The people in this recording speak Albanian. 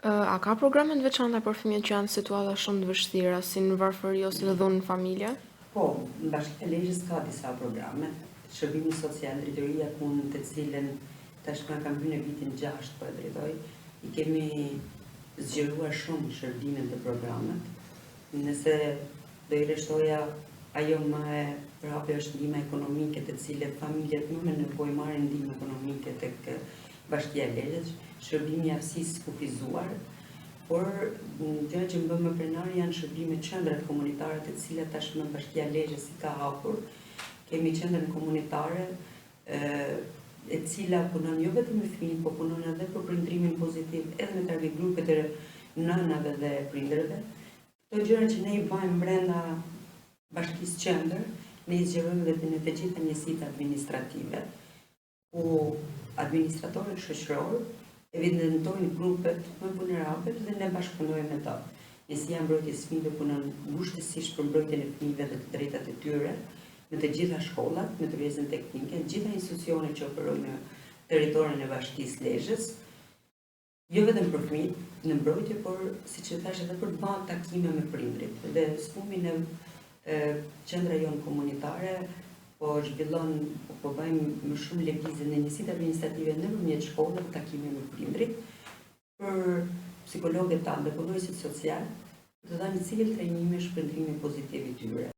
A ka programe të veçanta për fëmijët që janë në situata shumë të vështira, si në varfëri ose në dhunë familje? Po, në Bashkinë e Lezhës ka disa programe. Shërbimi social, drejtoria punë, të cilën tashmë kam hyrë në vitin 6 po e drejtoj, i kemi zgjeruar shumë shërbimin të programet. Nëse do i rreshtoja ajo më e prapë është ndihma ekonomike, të cilët familjet më me nevojë marrin ndihmë ekonomike tek Bashkia e Lezhës, shërbimi i aftësisë kufizuar, por gjë që më bën më krenar janë shërbimet qendrat komunitare të cilat tashmë Bashkia e Lezhës i ka hapur. Kemi qendrën komunitare e cila punon jo vetëm me fëmijë, po punon edhe për prindrimin pozitiv, edhe me target grupet e nënave dhe prindërve. Këto gjëra që ne i bëjmë brenda bashkisë qendër, ne i zgjerojmë dhe në të gjitha njësitë administrative, ku administratorët shoqëror evidentojnë grupet më vulnerabel dhe ne bashkëpunojmë me to. Njësia mbrojtjes fëmijëve punon ngushtësisht për mbrojtjen e fëmijëve dhe të drejtat e tyre në të gjitha shkollat, me tërheqjen teknike, në gjitha institucionet që operojnë në territorin e Bashkisë Lezhës, jo vetëm për fëmijët në mbrojtje, por siç e thash edhe për të bërë takime me prindrit. Dhe sfumin e qendra jonë komunitare po zhvillon, po bëjmë më shumë lëvizje në njësitë administrative nëpërmjet shkollave, takime me prindrit, për psikologët tanë dhe punojësit social, të dhanë cilë trajnime shpërndrimi pozitiv i tyre.